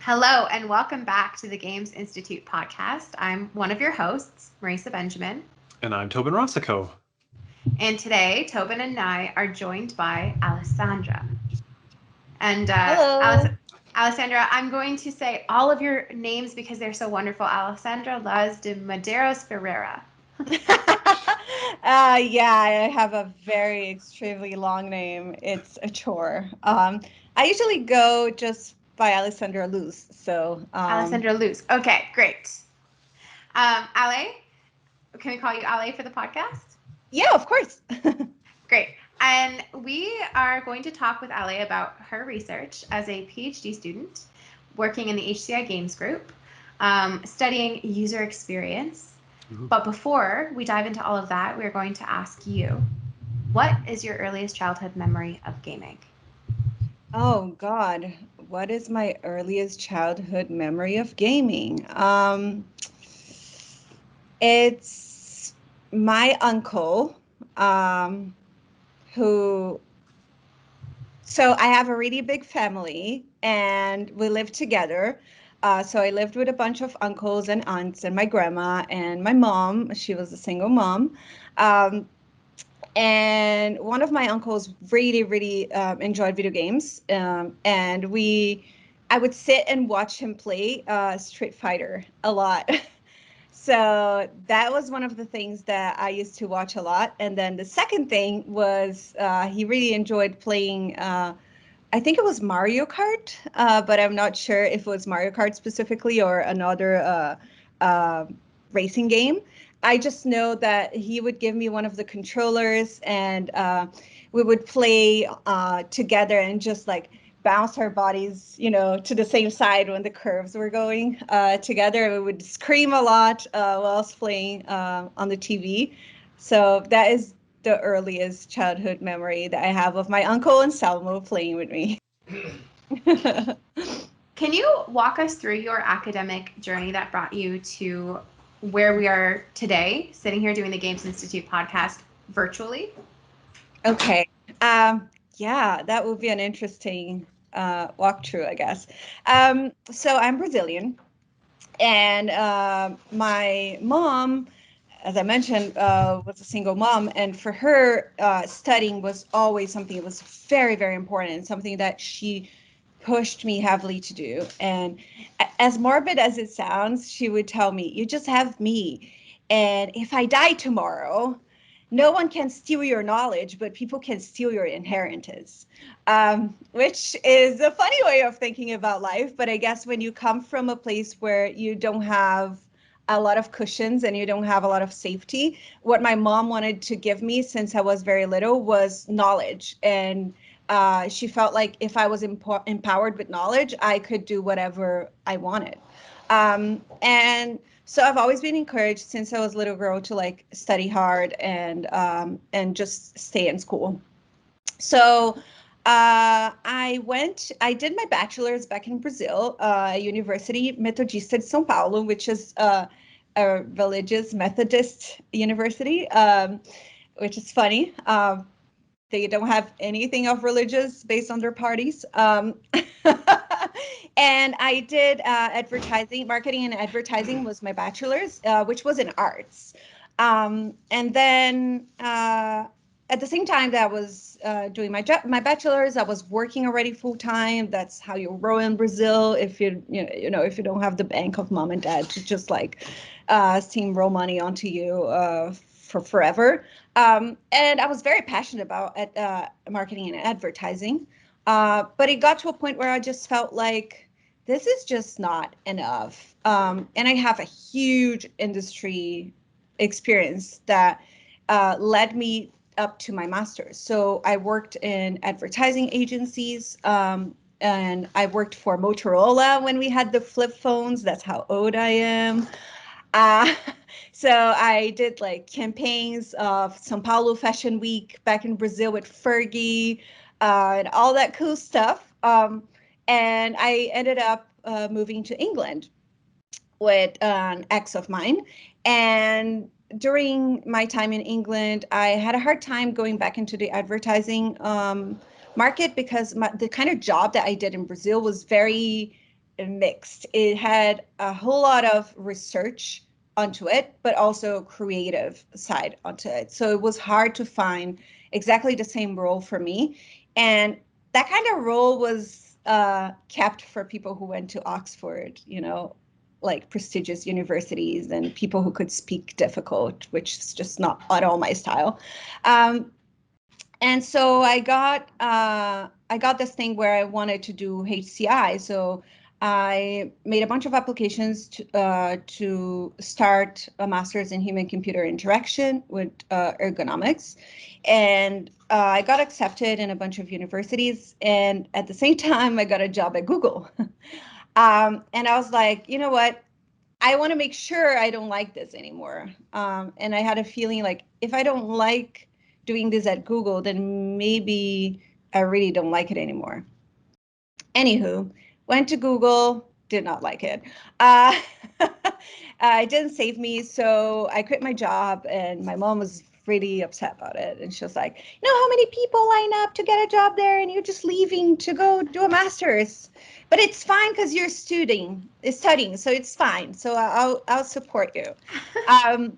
Hello, and welcome back to the Games Institute podcast. I'm one of your hosts, Marisa Benjamin. And I'm Tobin Rossico. And today, Tobin and I are joined by Alessandra. And Hello. Alessandra, I'm going to say all of your names because they're so wonderful. Alessandra Luz de Medeiros Ferreira. Yeah, I have a very extremely long name. It's a chore. I usually go just by Alessandra Luz. Alessandra Luz. Okay, great. Ale, can we call you Ale for the podcast? Yeah, of course. Great. And we are going to talk with Ale about her research as a PhD student working in the HCI Games Group, studying user experience. Ooh. But before we dive into all of that, we're going to ask you, what is your earliest childhood memory of gaming? Oh God, what is my earliest childhood memory of gaming? It's my uncle, who So I have a really big family and we live together. So I lived with a bunch of uncles and aunts and my grandma and my mom. She was a single mom. Um, and one of my uncles really enjoyed video games. I would sit and watch him play Street Fighter a lot. So that was one of the things that I used to watch a lot. And then the second thing was he really enjoyed playing, I think it was Mario Kart, but I'm not sure if it was Mario Kart specifically or another racing game. I just know that he would give me one of the controllers and we would play together and just like bounce our bodies, to the same side when the curves were going together. We would scream a lot whilst playing on the TV. So that is the earliest childhood memory that I have of my uncle and Salmo playing with me. Can you walk us through your academic journey that brought you to where we are today, sitting here doing the Games Institute podcast virtually? Okay. Yeah, that would be an interesting walkthrough, I guess. So I'm Brazilian, and my mom, as I mentioned, was a single mom, and for her, studying was always something that was very important, and something that she pushed me heavily to do. And as morbid as it sounds, she would tell me, "You just have me, and if I die tomorrow, no one can steal your knowledge, but people can steal your inheritance." Which is a funny way of thinking about life. But I guess when you come from a place where you don't have a lot of cushions and you don't have a lot of safety, what my mom wanted to give me since I was very little was knowledge. And she felt like if I was empowered with knowledge, I could do whatever I wanted. And so I've always been encouraged since I was a little girl to like study hard and just stay in school. So I did my bachelor's back in Brazil, University Metodista de São Paulo, which is a religious Methodist university, which is funny. They don't have anything of religious based on their parties. And I did advertising, marketing and advertising was my bachelor's, which was in arts. And then at the same time that I was doing my bachelor's, I was working already full time. That's how you roll in Brazil. If you don't have the bank of mom and dad to just like steamroll money onto you for forever. And I was very passionate about marketing and advertising. But it got to a point where I just felt like this is just not enough. And I have a huge industry experience that led me up to my master's. So I worked in advertising agencies, and I worked for Motorola when we had the flip phones. That's how old I am. Uh, so I did like campaigns of São Paulo Fashion Week back in Brazil with Fergie, and all that cool stuff. And I ended up moving to England with an ex of mine. And during my time in England, I had a hard time going back into the advertising market because the kind of job that I did in Brazil was very mixed. It had a whole lot of research onto it, but also creative side onto it. So it was hard to find exactly the same role for me. And that kind of role was kept for people who went to Oxford, like prestigious universities and people who could speak difficult, which is just not at all my style. Um, and so I got this thing where I wanted to do HCI. So I made a bunch of applications to start a master's in human computer interaction with ergonomics, and I got accepted in a bunch of universities. And at the same time, I got a job at Google. And I was like, you know what? I want to make sure I don't like this anymore. And I had a feeling like if I don't like doing this at Google, then maybe I really don't like it anymore. Anywho, went to Google, did not like it. Uh, it didn't save me, so I quit my job, and my mom was really upset about it. And she was like, "You know how many people line up to get a job there, and you're just leaving to go do a master's? But it's fine because you're studying, so it's fine. So I'll support you." Um,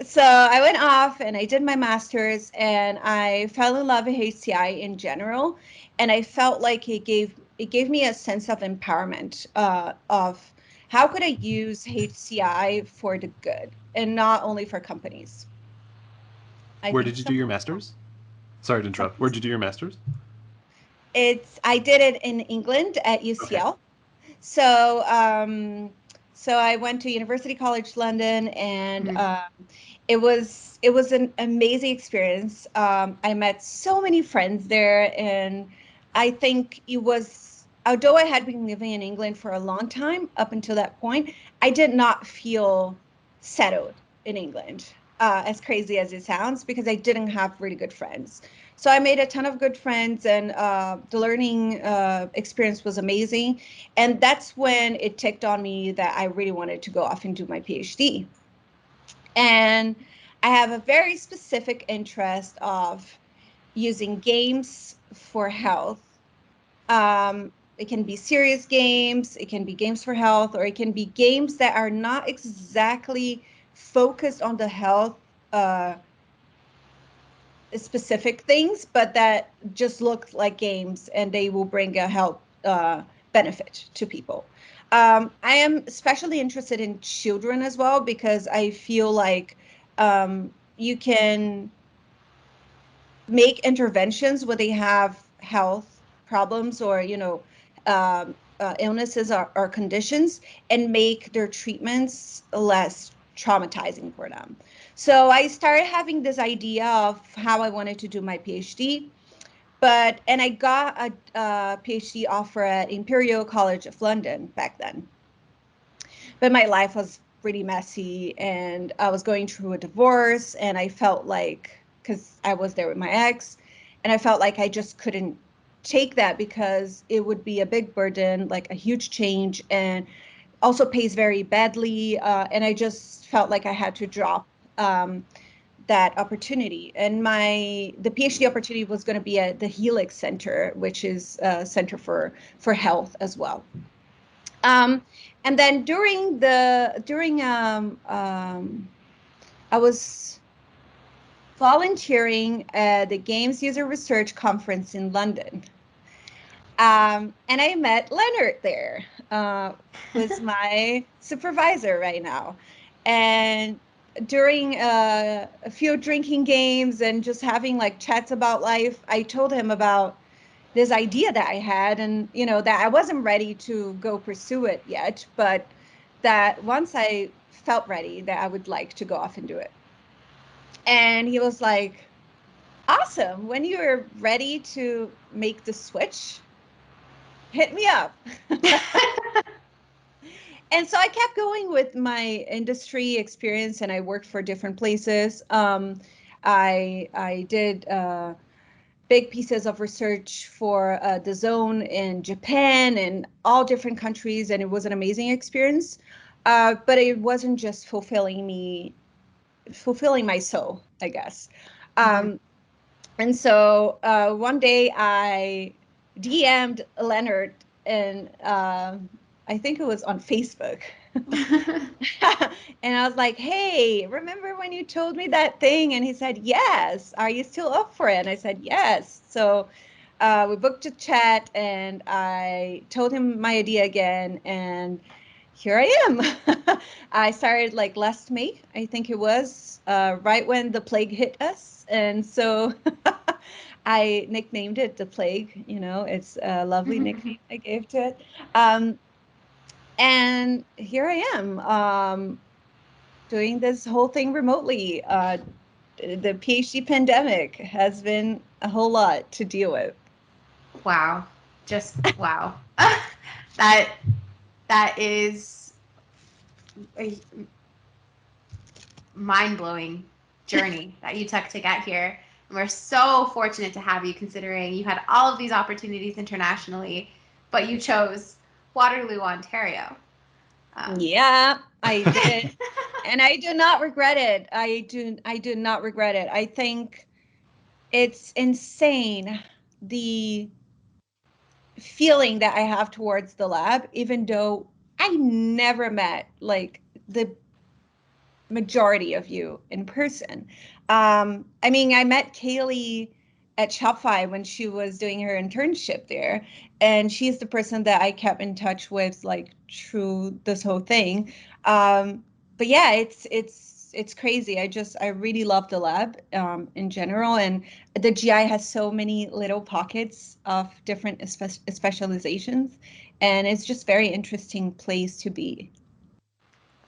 so I went off and I did my master's, and I fell in love with HCI in general, and I felt like it gave me a sense of empowerment of how could I use HCI for the good and not only for companies. I Where think did you do your something master's? Sorry to interrupt. something Where did you do your master's? I did it in England at Okay. UCL. So I went to University College London, and Mhm. it was an amazing experience. I met so many friends there, and I think it was, although I had been living in England for a long time up until that point, I did not feel settled in England, as crazy as it sounds, because I didn't have really good friends. So I made a ton of good friends, and the learning experience was amazing. And that's when it ticked on me that I really wanted to go off and do my PhD. And I have a very specific interest of using games for health. It can be serious games, it can be games for health, or it can be games that are not exactly focused on the health uh, specific things, but that just look like games and they will bring a health benefit to people. I am especially interested in children as well because I feel like you can make interventions when they have health problems or illnesses or conditions, and make their treatments less traumatizing for them. So I started having this idea of how I wanted to do my PhD, and I got a PhD offer at Imperial College of London back then. But my life was pretty messy, and I was going through a divorce, and I felt like, because I was there with my ex, and I felt like I just couldn't take that because it would be a big burden, like a huge change, and also pays very badly. And I just felt like I had to drop that opportunity. And the PhD opportunity was going to be at the Helix Center, which is a center for health as well. Um, and then during I was volunteering at the Games User Research Conference in London. And I met Leonard there, who's my supervisor right now. And during a few drinking games and just having like chats about life, I told him about this idea that I had, and that I wasn't ready to go pursue it yet, but that once I felt ready, that I would like to go off and do it. And he was like, "Awesome. When you're ready to make the switch, hit me up." And so I kept going with my industry experience, and I worked for different places. I did big pieces of research for the zone in Japan and all different countries, and it was an amazing experience. But it wasn't just fulfilling my soul, I guess. Mhm. Um, and so one day I DM'd Leonard, and I think it was on Facebook. And I was like, hey, remember when you told me that thing? And he said, yes. Are you still up for it? And I said, yes. So we booked a chat and I told him my idea again. And here I am. I started like last May, I think it was, right when the plague hit us. And so I nicknamed it the plague. It's a lovely nickname I gave to it. Um, and here I am, doing this whole thing remotely. The PhD pandemic has been a whole lot to deal with. Wow. Just wow. that that is a mind-blowing journey that you took to get here. And we're so fortunate to have you, considering you had all of these opportunities internationally, but you chose Waterloo, Ontario. Yeah, I did. And I do not regret it. I do not regret it. I think it's insane, the feeling that I have towards the lab, even though I never met like the majority of you in person. I mean, I met Kaylee at Shopify when she was doing her internship there, and she's the person that I kept in touch with like through this whole thing. But yeah, it's crazy. I really love the lab in general, and the GI has so many little pockets of different specializations, and it's just very interesting place to be.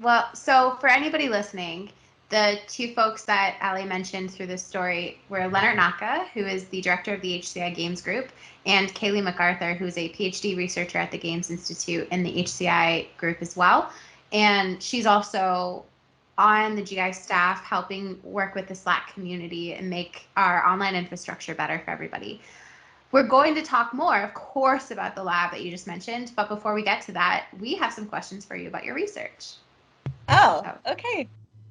Well, so for anybody listening, the two folks that Ali mentioned through this story were Leonard Naka, who is the director of the HCI Games Group, and Kaylee MacArthur, who's a PhD researcher at the Games Institute in the HCI group as well. And she's also on the GI staff helping work with the Slack community and make our online infrastructure better for everybody. We're going to talk more, of course, about the lab that you just mentioned. But before we get to that, we have some questions for you about your research. Oh, So, okay.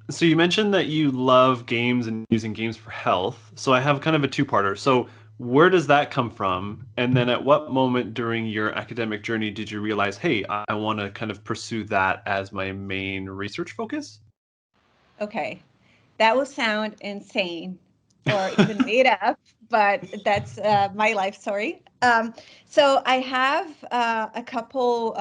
So you mentioned that you love games and using games for health. So I have kind of a two-parter. So where does that come from? And then at what moment during your academic journey did you realize, hey, I want to kind of pursue that as my main research focus? Okay. That will sound insane or even made up, but that's my life story. So I have a couple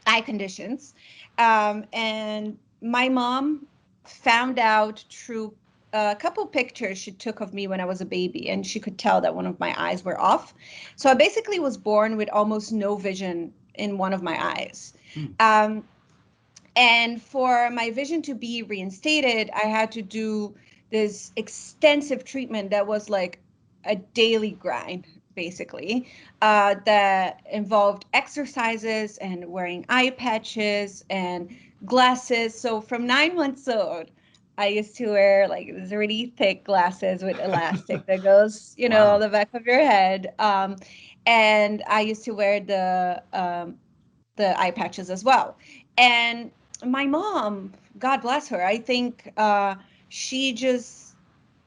eye conditions, and my mom found out through a couple pictures she took of me when I was a baby, and she could tell that one of my eyes were off. So I basically was born with almost no vision in one of my eyes. Hmm. And for my vision to be reinstated, I had to do this extensive treatment that was like a daily grind, basically, that involved exercises and wearing eye patches and glasses. So from 9 months old, I used to wear like these really thick glasses with elastic that goes, on Wow. the back of your head. And I used to wear the eye patches as well. And my mom, God bless her, I think she just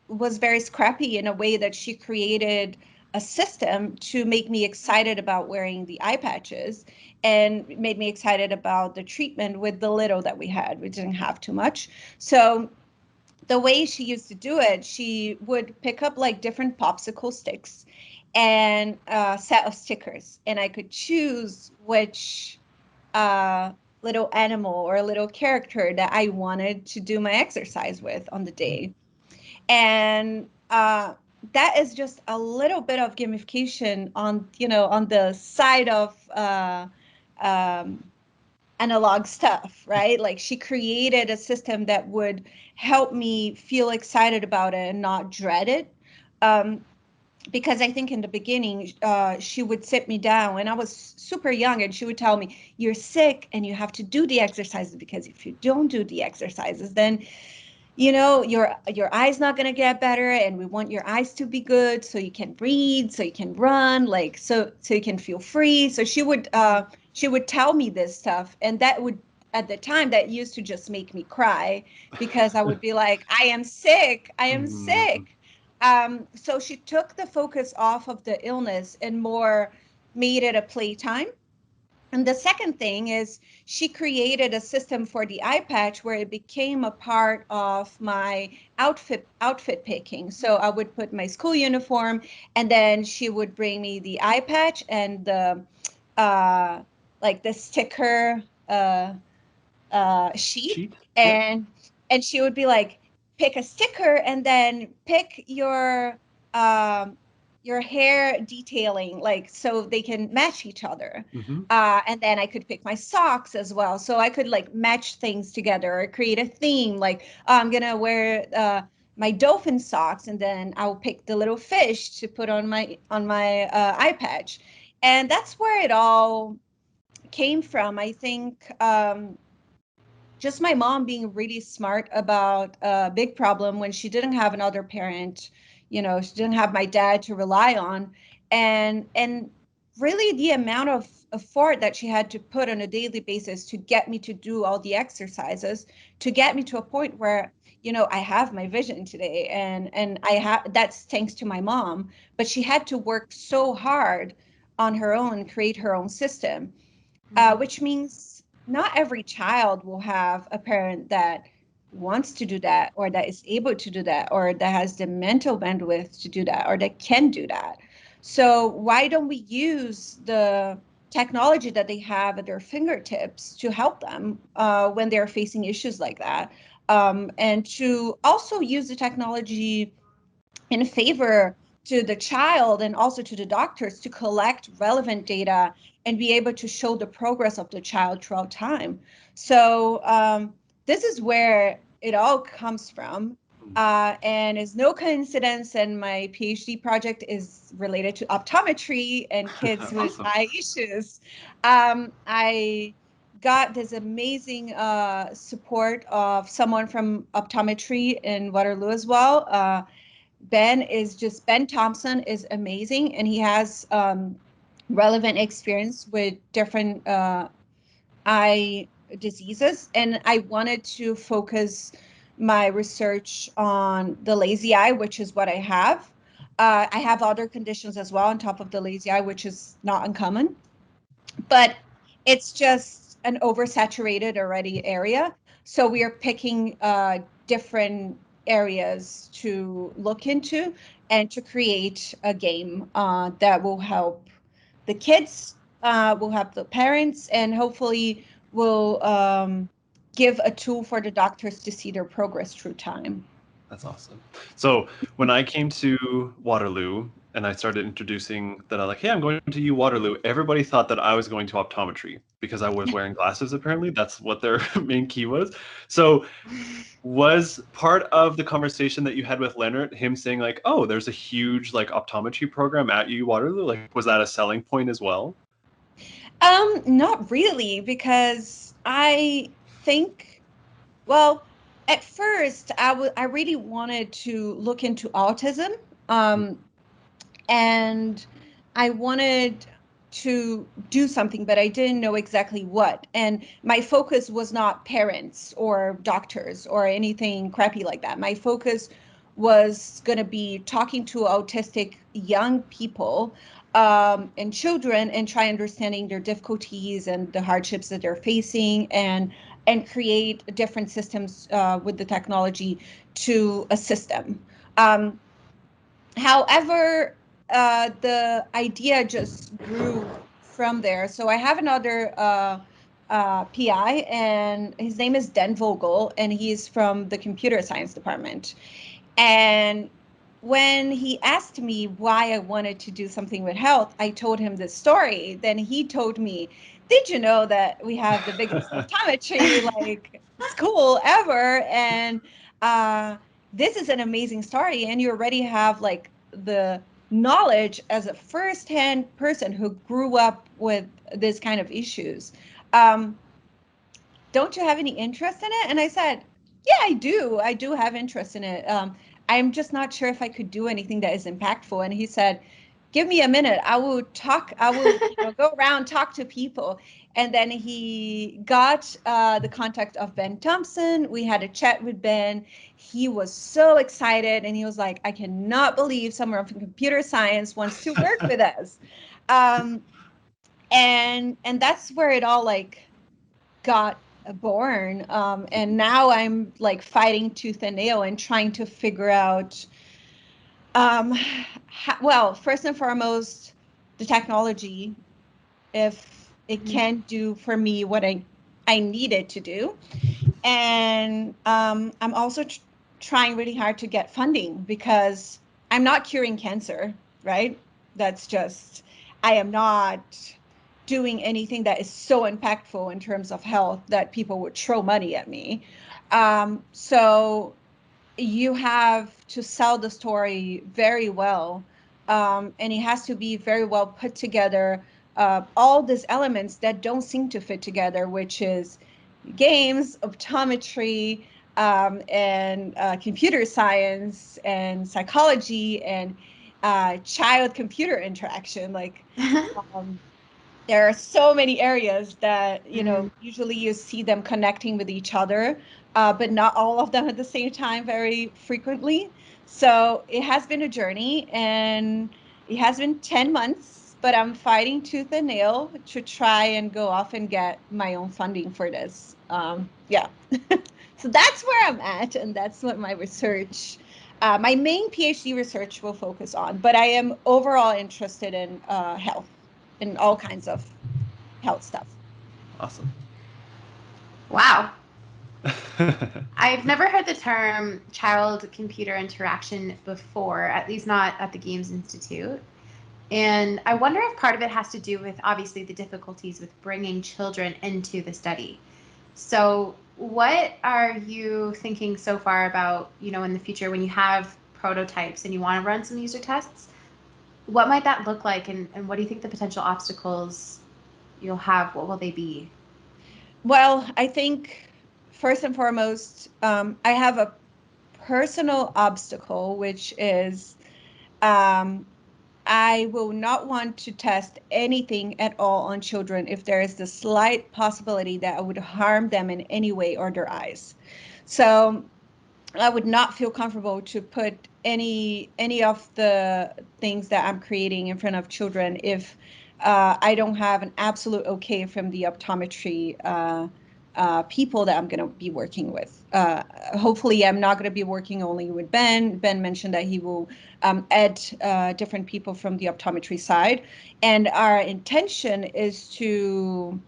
was very scrappy in a way that she created a system to make me excited about wearing the eye patches and made me excited about the treatment with the little that we had. We didn't have too much. So the way she used to do it, she would pick up like different popsicle sticks and a set of stickers, and I could choose which uh, little animal or a little character that I wanted to do my exercise with on the day. And that is just a little bit of gamification on the side of um, analog stuff, right? Like she created a system that would help me feel excited about it and not dread it. Um, because I think in the beginning, she would sit me down when I was super young, and she would tell me, "You're sick, and you have to do the exercises, because if you don't do the exercises, then your eyes not going to get better, and we want your eyes to be good so you can breathe, so you can run, like so you can feel free." So she would tell me this stuff, and that would, at the time, that used to just make me cry, because I would be like, I am sick, I am Mhm. sick. So she took the focus off of the illness and more made it a playtime. And the second thing is she created a system for the eye patch where it became a part of my outfit picking. So I would put my school uniform, and then she would bring me the eye patch and the like the sticker sheet, Cheat? Yep. and she would be like, pick a sticker and then pick um your hair detailing, like so they can match each other. Mm-hmm. And then I could pick my socks as well, so I could like match things together or create a theme, like, oh, I'm gonna wear my dolphin socks, and then I'll pick the little fish to put on my eye patch. And that's where it all came from, I think. Just my mom being really smart about a big problem when she didn't have another parent. She didn't have my dad to rely on. And really the amount of effort that she had to put on a daily basis to get me to do all the exercises, to get me to a point where I have my vision today. And I have, that's thanks to my mom. But she had to work so hard on her own, create her own system, which means not every child will have a parent that wants to do that, or that is able to do that, or that has the mental bandwidth to do that, or that can do that. So why don't we use the technology that they have at their fingertips to help them when they're facing issues like that, and to also use the technology in favor to the child and also to the doctors to collect relevant data and be able to show the progress of the child throughout time. So this is where it all comes from. And it's no coincidence, and my PhD project is related to optometry and kids with Awesome. eye issues. I got this amazing support of someone from optometry in Waterloo as well. Ben Thompson is amazing, and he has relevant experience with different eye diseases. And I wanted to focus my research on the lazy eye, which is what I have. I have other conditions as well on top of the lazy eye, which is not uncommon, but it's just an oversaturated already area. So we are picking different areas to look into and to create a game that will help the kids, will help the parents, and hopefully will give a tool for the doctors to see their progress through time. That's awesome. So when I came to Waterloo and I started introducing that, I'm like, hey, I'm going to U Waterloo, everybody thought that I was going to optometry because I was wearing glasses, apparently. That's what their main key was. So was part of the conversation that you had with Leonard him saying like, oh, there's a huge like optometry program at U Waterloo? Like, was that a selling point as well? Not really, because I think, well, at first I really wanted to look into autism, um, and I wanted to do something, but I didn't know exactly what. And my focus was not parents or doctors or anything crappy like that. My focus was going to be talking to autistic young people and children, and try understanding their difficulties and the hardships that they're facing, and create different systems with the technology to assist them. Um, However, the idea just grew from there. So I have another PI, and his name is Den Vogel, and he's from the computer science department. And when he asked me why I wanted to do something with health, I told him this story. Then he told me, "Did you know that we have the biggest optometry like school ever?" And uh, this is an amazing story, and you already have like the knowledge as a first-hand person who grew up with this kind of issues. Um, don't you have any interest in it? And I said, yeah, I do. I do have interest in it. I'm just not sure if I could do anything that is impactful. And he said, give me a minute. I will talk. I will, go around, talk to people. And then he got the contact of Ben Thompson. We had a chat with Ben. He was so excited. And he was like, I cannot believe someone from computer science wants to work with us. Um, and that's where it all like got born. And now I'm like fighting tooth and nail and trying to figure out, well, first and foremost, the technology, if it Mhm. can do for me what I need it to do. And I'm also trying really hard to get funding because I'm not curing cancer, right? That's just, I am not doing anything that is so impactful in terms of health that people would throw money at me. So you have to sell the story very well, and it has to be very well put together. All these elements that don't seem to fit together, which is games, optometry, and computer science and psychology and child computer interaction. Like, um, there are so many areas that, Mm. usually you see them connecting with each other, but not all of them at the same time very frequently. So it has been a journey, and it has been 10 months, but I'm fighting tooth and nail to try and go off and get my own funding for this. Yeah. So that's where I'm at, and that's what my research, my main PhD research will focus on. But I am overall interested in health and all kinds of health stuff. Awesome. Wow. I've never heard the term child computer interaction before, at least not at the Games Institute. And I wonder if part of it has to do with obviously the difficulties with bringing children into the study. So, what are you thinking so far about, in the future when you have prototypes and you want to run some user tests? What might that look like, and what do you think the potential obstacles you'll have? What will they be? Well, I think first and foremost, I have a personal obstacle, which is um, I will not want to test anything at all on children if there is the slight possibility that I would harm them in any way or their eyes. So I would not feel comfortable to put any of the things that I'm creating in front of children if I don't have an absolute okay from the optometry people that I'm going to be working with. Hopefully, I'm not going to be working only with Ben. Ben mentioned that he will add different people from the optometry side, and our intention is to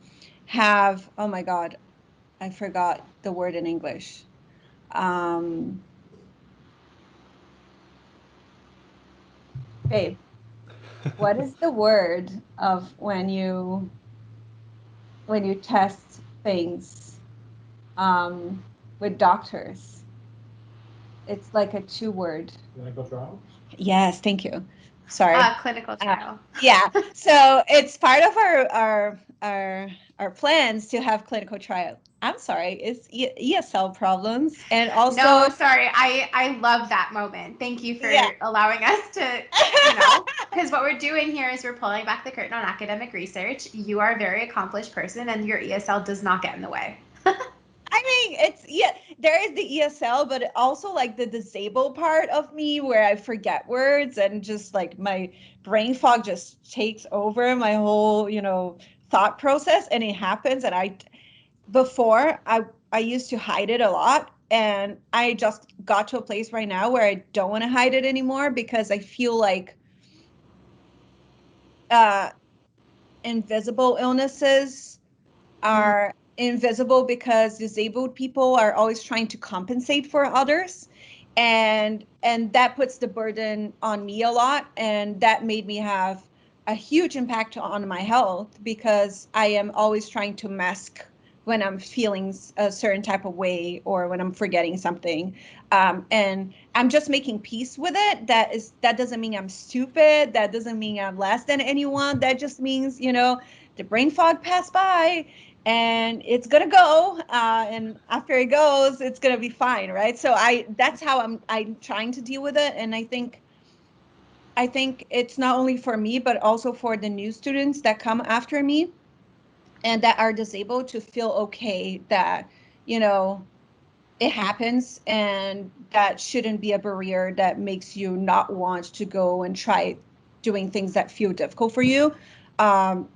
have. Oh my God, I forgot the word in English. Um, Babe, what is the word of when you test things um, with doctors? It's like a two word. Clinical trials? Yes, thank you. Sorry. Clinical Uh, trial. yeah, so it's part of our plans to have clinical trial. I'm sorry, it's ESL problems, and No, also sorry. I love that moment. Thank you yeah. for allowing us to, because what we're doing here is we're pulling back the curtain on academic research. You are a very accomplished person, and your ESL does not get in the way. I mean, it's yeah, there is the ESL, but also like the disabled part of me where I forget words and just like my brain fog just takes over my whole, thought process, and it happens. And before I used to hide it a lot, and I just got to a place right now where I don't want to hide it anymore because I feel like uh invisible illnesses Mm. are invisible because disabled people are always trying to compensate for others, and that puts the burden on me a lot, and that made me have a huge impact on my health because I am always trying to mask when I'm feeling a certain type of way or when I'm forgetting something, and I'm just making peace with it. That doesn't mean I'm stupid, that doesn't mean I'm less than anyone, that just means the brain fog passed by, and it's gonna go, and after it goes it's gonna be fine, right? So that's how I'm trying to deal with it, and I think it's not only for me but also for the new students that come after me and that are disabled to feel okay that you know it happens, and that shouldn't be a barrier that makes you not want to go and try doing things that feel difficult for you.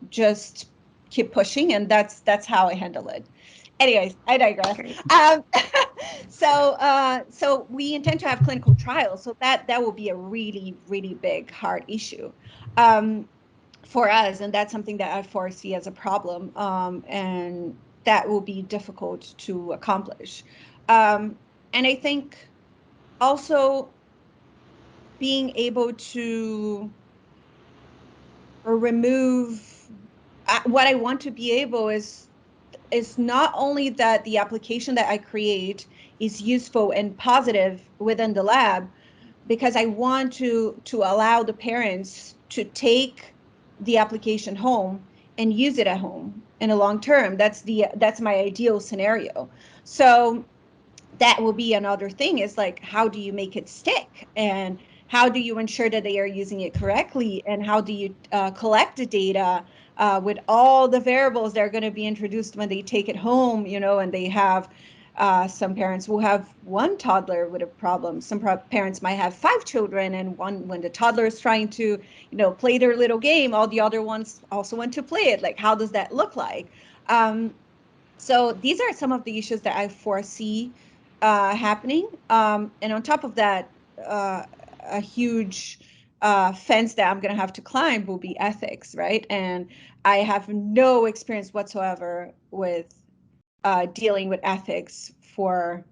just keep pushing, and that's how I handle it. Anyways, I digress. So we intend to have clinical trials, so that will be a really, really big, hard issue for us, and that's something that I foresee as a problem, and that will be difficult to accomplish. And I think also being able to remove what I want to be able is not only that the application that I create is useful and positive within the lab, because I want to allow the parents to take the application home and use it at home in a long term. That's my ideal scenario. So that will be another thing, is like, how do you make it stick, and how do you ensure that they are using it correctly, and how do you collect the data with all the variables that are going to be introduced when they take it home, and they have some parents will have one toddler with a problem. Some parents might have 5 children, and when the toddler is trying to play their little game, all the other ones also want to play it. Like, how does that look like? So these are some of the issues that I foresee happening. And on top of that, a huge fence that I'm going to have to climb will be ethics, right? And I have no experience whatsoever with dealing with ethics for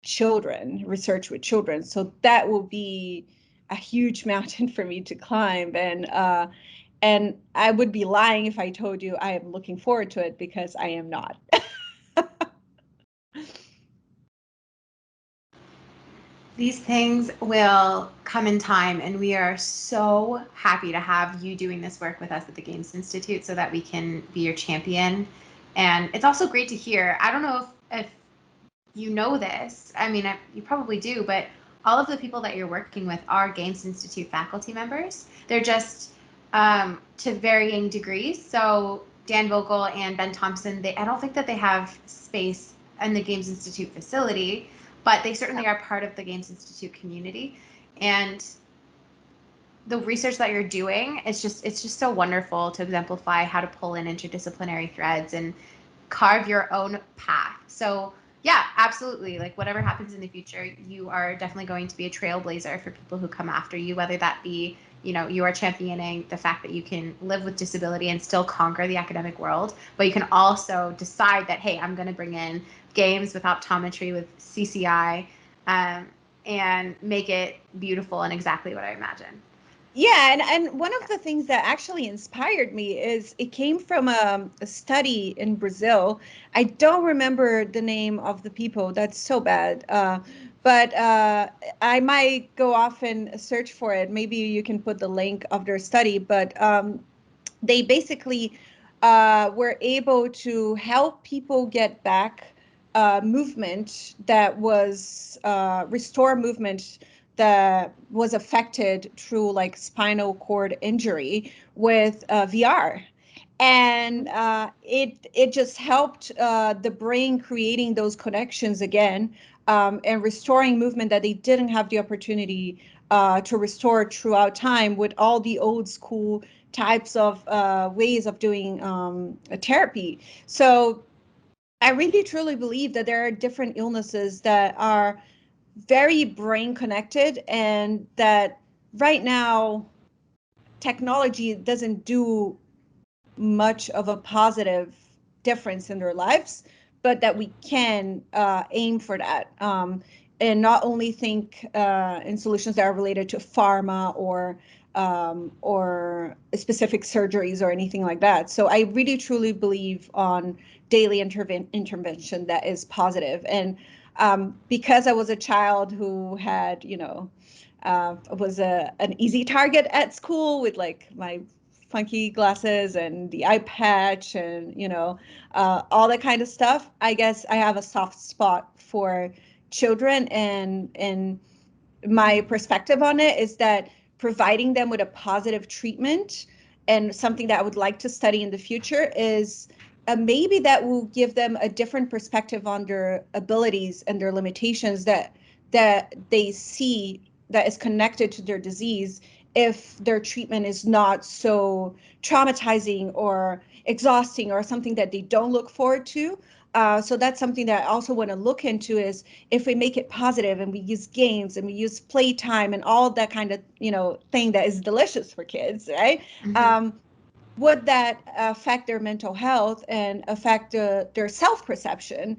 children, research with children. So that will be a huge mountain for me to climb. And I would be lying if I told you I am looking forward to it, because I am not. These things will come in time, and we are so happy to have you doing this work with us at the Games Institute so that we can be your champion. And it's also great to hear. I don't know if you know this. I mean, you probably do, but all of the people that you're working with are Games Institute faculty members. They're just to varying degrees. So Dan Vogel and Ben Thompson, I don't think that they have space in the Games Institute facility, but they certainly are part of the Games Institute community. And the research that you're doing, it's just so wonderful to exemplify how to pull in interdisciplinary threads and carve your own path. So yeah, absolutely. Like, whatever happens in the future, you are definitely going to be a trailblazer for people who come after you, whether that be, you are championing the fact that you can live with disability and still conquer the academic world, but you can also decide that, hey, I'm going to bring in games with optometry, with CCI, and make it beautiful and exactly what I imagine. Yeah, and one of the things that actually inspired me is it came from a study in Brazil. I don't remember the name of the people. That's so bad. But I might go off and search for it. Maybe you can put the link of their study. But they basically were able to help people get back movement that was restore movement that was affected through like spinal cord injury with VR. And it just helped the brain creating those connections again, and restoring movement that they didn't have the opportunity to restore throughout time with all the old school types of ways of doing a therapy. So I really truly believe that there are different illnesses that are very brain connected, and that right now technology doesn't do much of a positive difference in their lives, but that we can aim for that, and not only think in solutions that are related to pharma or specific surgeries or anything like that. So I really truly believe on daily intervention that is positive. And because I was a child who had, was an easy target at school with like my funky glasses and the eye patch and all that kind of stuff, I guess I have a soft spot for children, and my perspective on it is that providing them with a positive treatment and something that I would like to study in the future is maybe that will give them a different perspective on their abilities and their limitations that they see that is connected to their disease, if their treatment is not so traumatizing or exhausting or something that they don't look forward to. So that's something that I also want to look into, is if we make it positive and we use games and we use playtime and all that kind of, thing that is delicious for kids, right? Mhm. Would that affect their mental health and affect their self-perception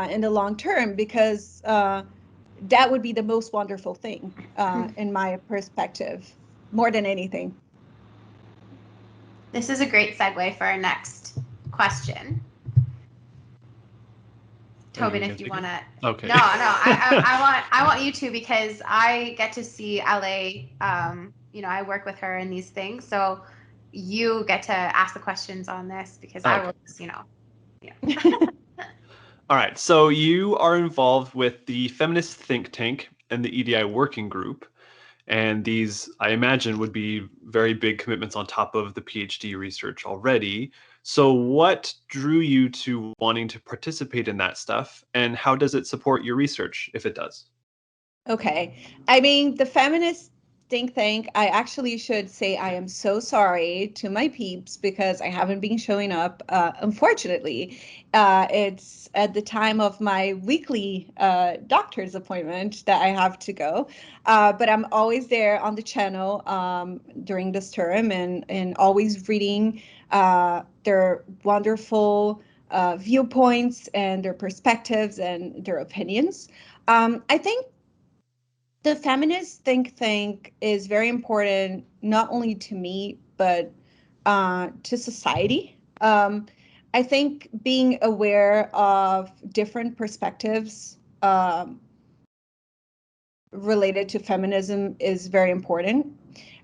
in the long term? Because that would be the most wonderful thing in my perspective, more than anything. This is a great segue for our next question. Are you Tobin, gonna if you take want it? to. Okay. No, I want you to, because I get to see LA. I work with her in these things, so you get to ask the questions on this, because I Okay. will just, yeah. All right. So you are involved with the feminist think tank and the EDI working group. And these, I imagine, would be very big commitments on top of the PhD research already. So, what drew you to wanting to participate in that stuff, and how does it support your research, if it does? Okay. I mean, the feminist think tank, I actually should say I am so sorry to my peeps because I haven't been showing up. Unfortunately, it's at the time of my weekly doctor's appointment that I have to go. But I'm always there on the channel during this term, and always reading their wonderful viewpoints and their perspectives and their opinions. I think the feminist think tank is very important, not only to me, but to society. I think being aware of different perspectives related to feminism is very important.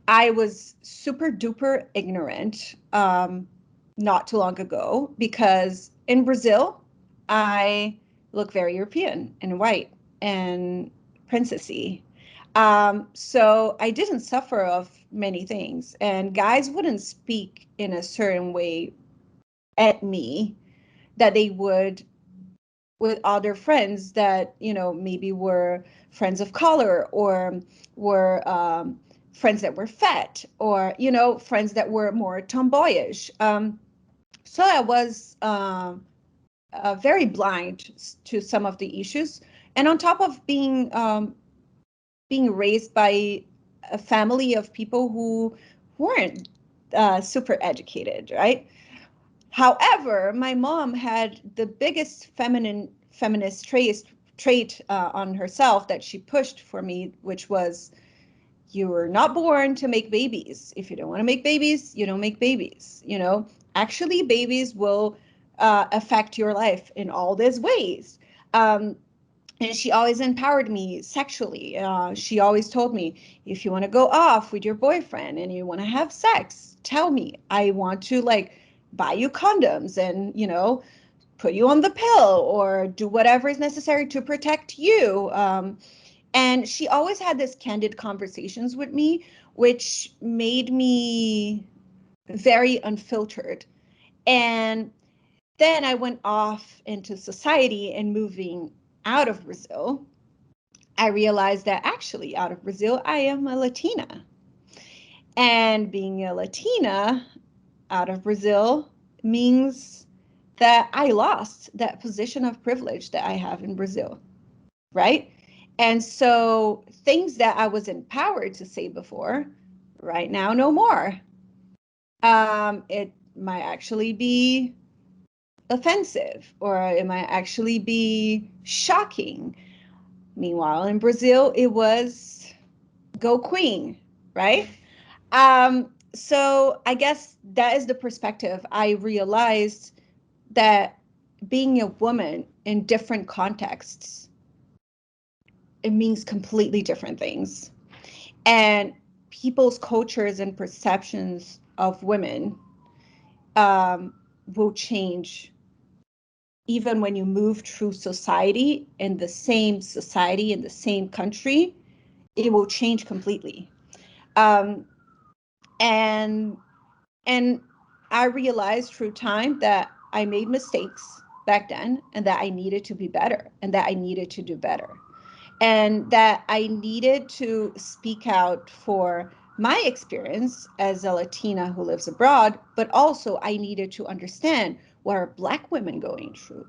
I was super duper ignorant not too long ago, because in Brazil, I look very European and white and princessy. So I didn't suffer of many things, and guys wouldn't speak in a certain way at me that they would with other friends that maybe were friends of color, or were friends that were fat, or friends that were more tomboyish. So I was very blind to some of the issues, and on top of being raised by a family of people who weren't super educated, right? However, my mom had the biggest feminist trait on herself that she pushed for me, which was, you were not born to make babies. If you don't want to make babies, you don't make babies. Actually, babies will affect your life in all these ways. And she always empowered me sexually. She always told me, if you want to go off with your boyfriend and you want to have sex, tell me. I want to buy you condoms and put you on the pill or do whatever is necessary to protect you. And she always had this candid conversations with me, which made me very unfiltered. And then I went off into society, and moving out of Brazil, I realized that actually out of Brazil, I am a Latina. And being a Latina out of Brazil means that I lost that position of privilege that I have in Brazil, right? And so things that I was empowered to say before, right now, no more. It might actually be offensive, or it might actually be shocking. Meanwhile, in Brazil, it was go queen, right? So I guess that is the perspective. I realized that being a woman in different contexts, it means completely different things. And people's cultures and perceptions of women will change even when you move through society, in the same country, it will change completely. Um, and and I realized through time that I made mistakes back then, and that I needed to be better, and that I needed to do better, and that I needed to speak out for my experience as a Latina who lives abroad, but also I needed to understand what are Black women going through.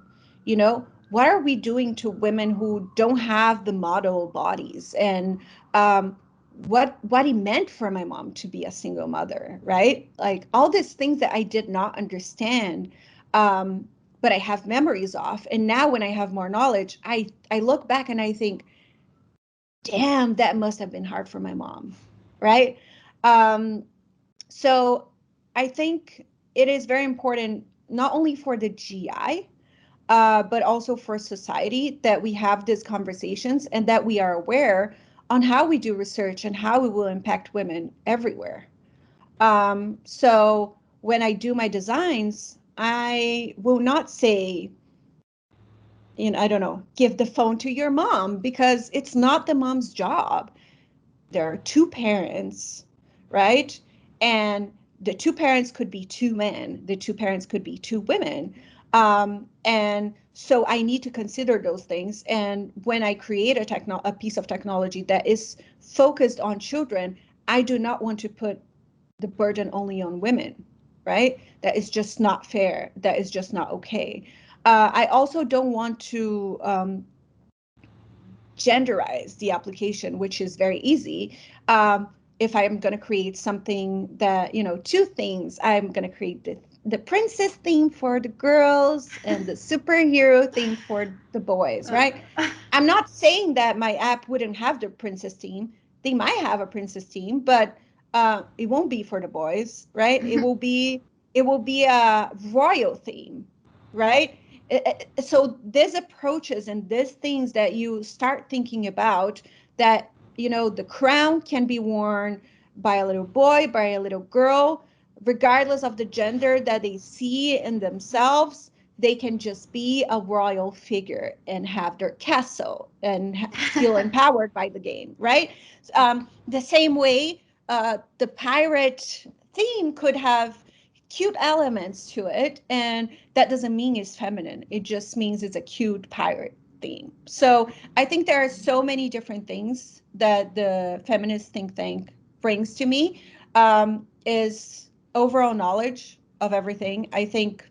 What are we doing to women who don't have the model bodies, and um, what it meant for my mom to be a single mother, right? Like all these things that I did not understand, but I have memories of. And now when I have more knowledge, I look back and I think, damn, that must have been hard for my mom, right? Um, so I think it is very important, not only for the GI, but also for society, that we have these conversations and that we are aware on how we do research and how it will impact women everywhere. So when I do my designs, I will not say, I don't know, give the phone to your mom, because it's not the mom's job. There are two parents, right? And the two parents could be two men, the two parents could be two women. And so I need to consider those things. And when I create a piece of technology that is focused on children, I do not want to put the burden only on women, right? That is just not fair. That is just not okay. I also don't want to genderize the application, which is very easy. If I'm going to create something that, two themes, I'm going to create the princess theme for the girls and the superhero theme for the boys, right? I'm not saying that my app wouldn't have the princess theme. They might have a princess theme, but it won't be for the boys, right? It will be a royal theme, right? So these approaches and these things that you start thinking about, that the crown can be worn by a little boy, by a little girl, regardless of the gender that they see in themselves. They can just be a royal figure and have their castle and feel empowered by the game, right? The same way, the pirate theme could have cute elements to it, and that doesn't mean it's feminine. It just means it's a cute pirate theme. So I think there are so many different things that the feminist think tank brings to me, is overall knowledge of everything. I think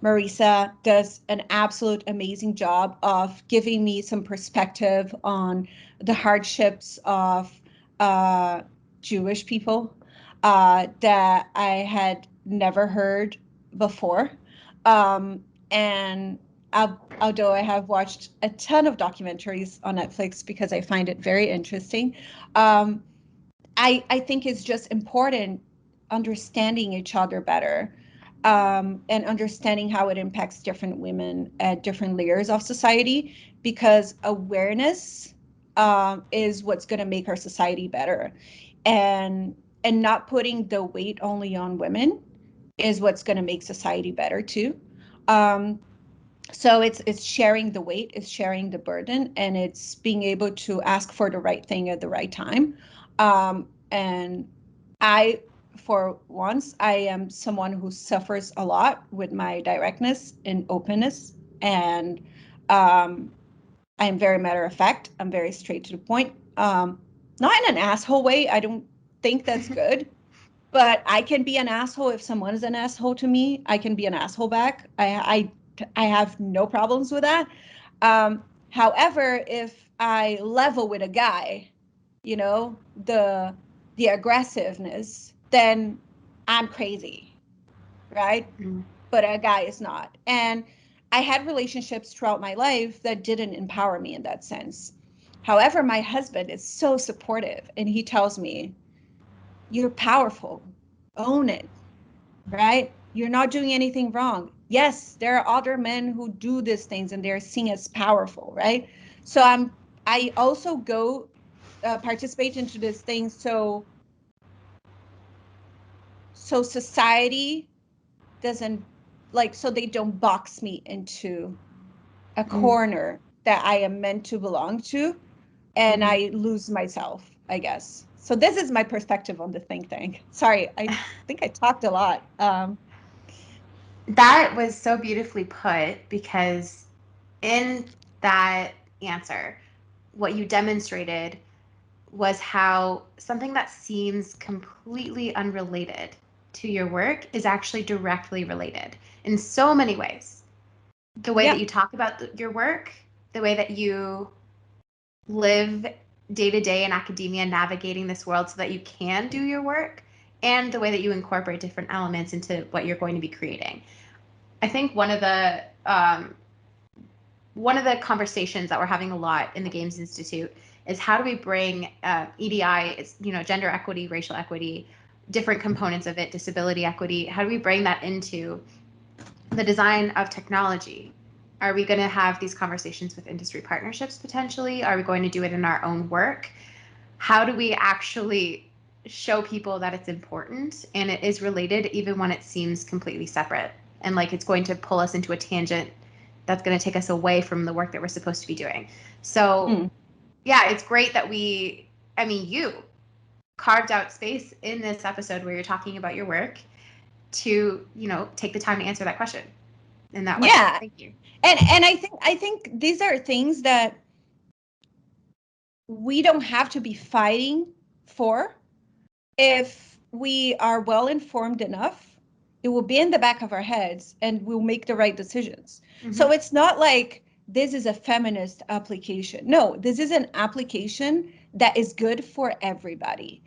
Marisa does an absolute amazing job of giving me some perspective on the hardships of uh, Jewish people that I had never heard before. And although I have watched a ton of documentaries on Netflix because I find it very interesting, um, I think it's just important understanding each other better, and understanding how it impacts different women at different layers of society, because awareness is what's going to make our society better, and not putting the weight only on women is what's going to make society better too. Um, so it's sharing the weight, it's sharing the burden, and it's being able to ask for the right thing at the right time. And I, for once, I am someone who suffers a lot with my directness and openness, and um, I am very matter of fact. I'm very straight to the point. Not in an asshole way. I don't think that's good, but I can be an asshole if someone is an asshole to me. I can be an asshole back. I have no problems with that. However, if I level with a guy, the aggressiveness, then I'm crazy, right? Mm. But a guy is not. And I had relationships throughout my life that didn't empower me in that sense. However, my husband is so supportive, and he tells me, you're powerful, own it, right? You're not doing anything wrong. Yes, there are other men who do these things and they're seen as powerful, right? So I also go participate into this thing, so society doesn't, like, so they don't box me into a Mm. corner that I am meant to belong to, and Mhm. I lose myself, I guess. So this is my perspective on the think tank. Sorry, I think I talked a lot. That was so beautifully put, because in that answer, what you demonstrated was how something that seems completely unrelated to your work is actually directly related in so many ways. The way that you talk about your work, the way that you live day to day in academia, navigating this world so that you can do your work, and the way that you incorporate different elements into what you're going to be creating. I think one of the conversations that we're having a lot in the Games Institute is how do we bring EDI, it's, gender equity, racial equity, different components of it, disability equity, how do we bring that into the design of technology? Are we going to have these conversations with industry partnerships potentially? Are we going to do it in our own work? How do we actually show people that it's important and it is related even when it seems completely separate and like it's going to pull us into a tangent that's going to take us away from the work that we're supposed to be doing? So yeah, it's great that you carved out space in this episode where you're talking about your work to, take the time to answer that question in that way. Yeah. Thank you. And I think these are things that we don't have to be fighting for. If we are well informed enough, it will be in the back of our heads and we'll make the right decisions. So it's not like this is a feminist application. No, this is an application that is good for everybody,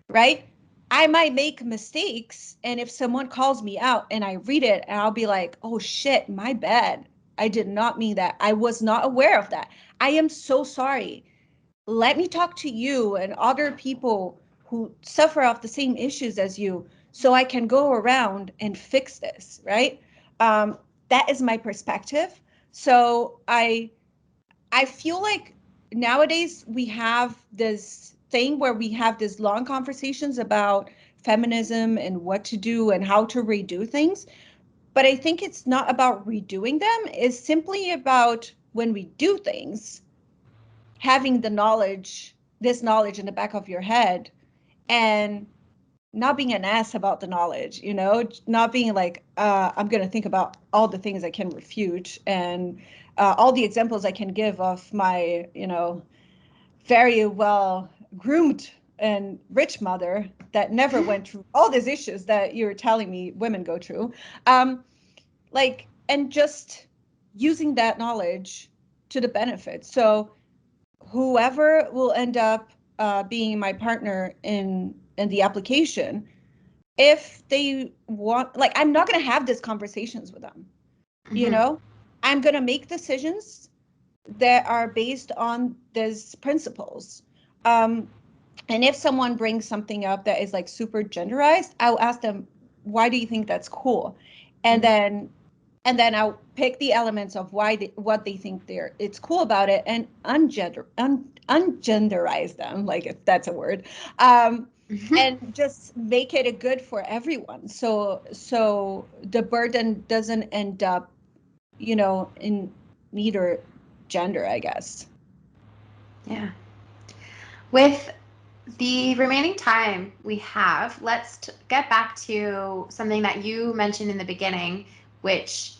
right? I might make mistakes, and if someone calls me out and I read it, and I'll be like, oh shit, my bad. I did not mean that. I was not aware of that. I am so sorry. Let me talk to you and other people who suffer of the same issues as you so I can go around and fix this, right? That is my perspective. So I feel like nowadays we have this thing where we have these long conversations about feminism and what to do and how to redo things. But I think it's not about redoing them. It's simply about when we do things, having this knowledge in the back of your head and not being an ass about the knowledge, not being like, I'm going to think about all the things I can refute and all the examples I can give of my, very well groomed and rich mother that never went through all these issues that you're telling me women go through. And just using that knowledge to the benefit. So whoever will end up being my partner in the application, if they want, like, I'm not going to have these conversations with them. I'm going to make decisions that are based on these principles. And if someone brings something up that is like super genderized, I'll ask them, why do you think that's cool? And then I'll pick the elements of what they think it's cool about it and ungenderize them, like if that's a word, and just make it a good for everyone. So the burden doesn't end up, in neither gender, I guess. Yeah. With the remaining time we have, let's get back to something that you mentioned in the beginning, which,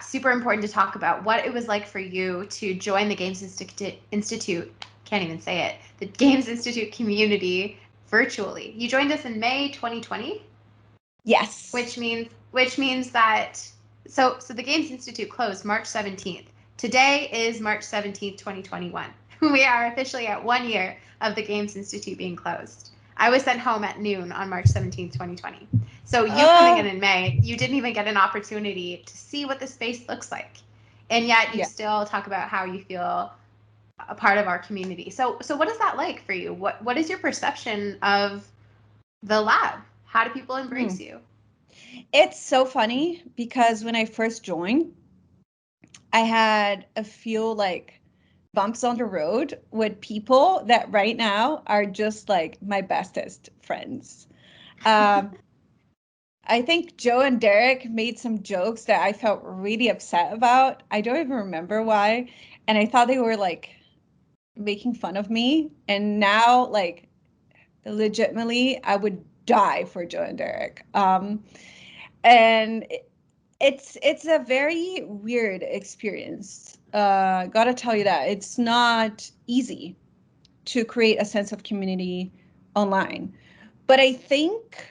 super important to talk about. What it was like for you to join the Games Institute, can't even say it, the Games Institute community virtually. You joined us in May 2020? Yes. Which means that, so the Games Institute closed March 17th. Today is March 17th, 2021. We are officially at 1 year of the Games Institute being closed. I was sent home at noon on March 17th, 2020. So you coming in May, you didn't even get an opportunity to see what the space looks like. And yet you still talk about how you feel a part of our community. So what is that like for you? What is your perception of the lab? How do people embrace you? It's so funny because when I first joined, I had a few like bumps on the road with people that right now are just like my bestest friends. I think Joe and Derek made some jokes that I felt really upset about. I don't even remember why. And I thought they were like making fun of me. And now, like, legitimately, I would die for Joe and Derek. And it's a very weird experience gotta tell you that it's not easy to create a sense of community online. But I think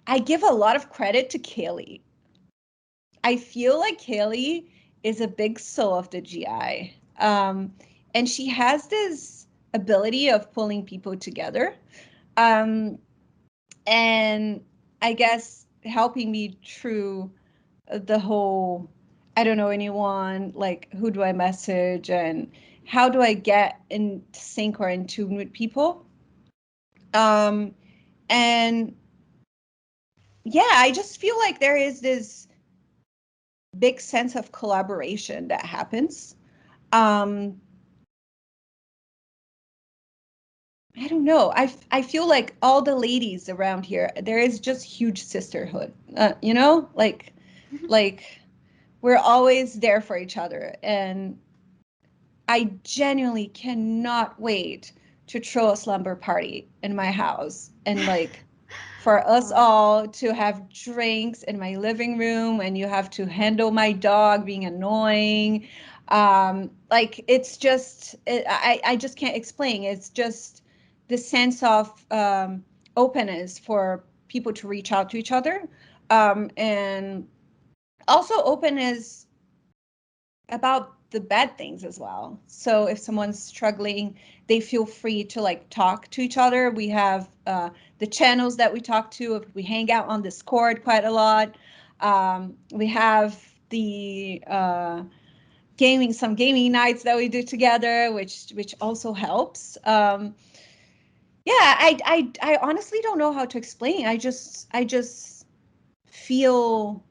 I give a lot of credit to Kaylee. I feel like Kaylee is a big soul of the GI. And she has this ability of pulling people together. Um, and I guess helping me through the whole, I don't know anyone, like who do I message and how do I get in sync or in tune with people. And yeah, I just feel like there is this big sense of collaboration that happens. I don't know. I feel like all the ladies around here, there is just huge sisterhood. You know, like we're always there for each other, and I genuinely cannot wait to throw a slumber party in my house and like for us all to have drinks in my living room, and you have to handle my dog being annoying. Like it's just I just can't explain. It's just the sense of openness for people to reach out to each other, and also openness about the bad things as well. So if someone's struggling, they feel free to like talk to each other. We have the channels that we talk to. We hang out on Discord quite a lot. We have the some gaming nights that we do together, which also helps. Yeah, I honestly don't know how to explain. I just feel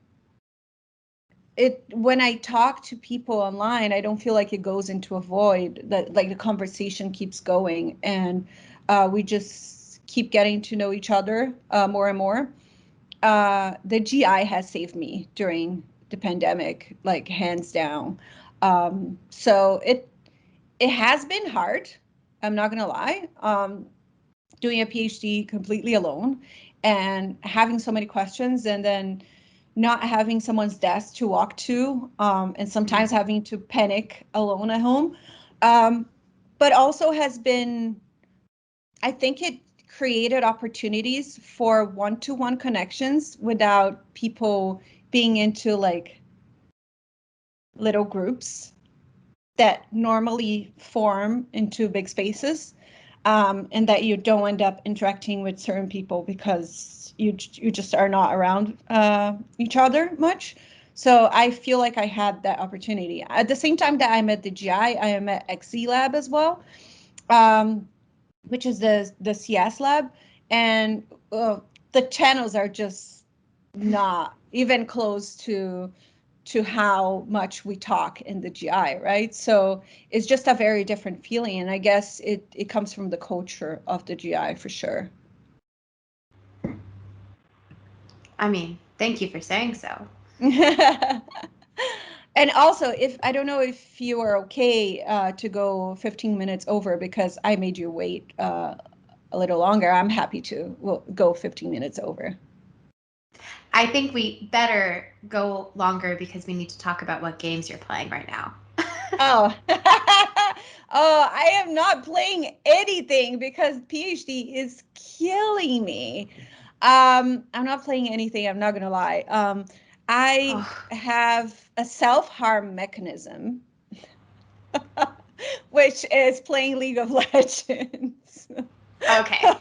it when I talk to people online. I don't feel like it goes into a void. That like the conversation keeps going, and we just keep getting to know each other more and more. The GI has saved me during the pandemic, like hands down. So it has been hard. I'm not gonna lie. Doing a PhD completely alone and having so many questions, and then not having someone's desk to walk to, and sometimes having to panic alone at home. But also has been, I think it created opportunities for one-to-one connections without people being into like little groups that normally form into big spaces, and that you don't end up interacting with certain people because you just are not around each other much. So I feel like I had that opportunity. At the same time that I'm at the GI, I am at HCI Lab as well, which is the CS lab, and the channels are just not even close to how much we talk in the GI, right? So it's just a very different feeling. And I guess it comes from the culture of the GI for sure. I mean, thank you for saying so. And also, if I don't know if you are okay to go 15 minutes over because I made you wait a little longer, I'm happy to. We'll go 15 minutes over. I think we better go longer because we need to talk about what games you're playing right now. Oh, oh, I am not playing anything because PhD is killing me. I'm not playing anything. I'm not gonna lie. I have a self-harm mechanism, which is playing League of Legends. Okay.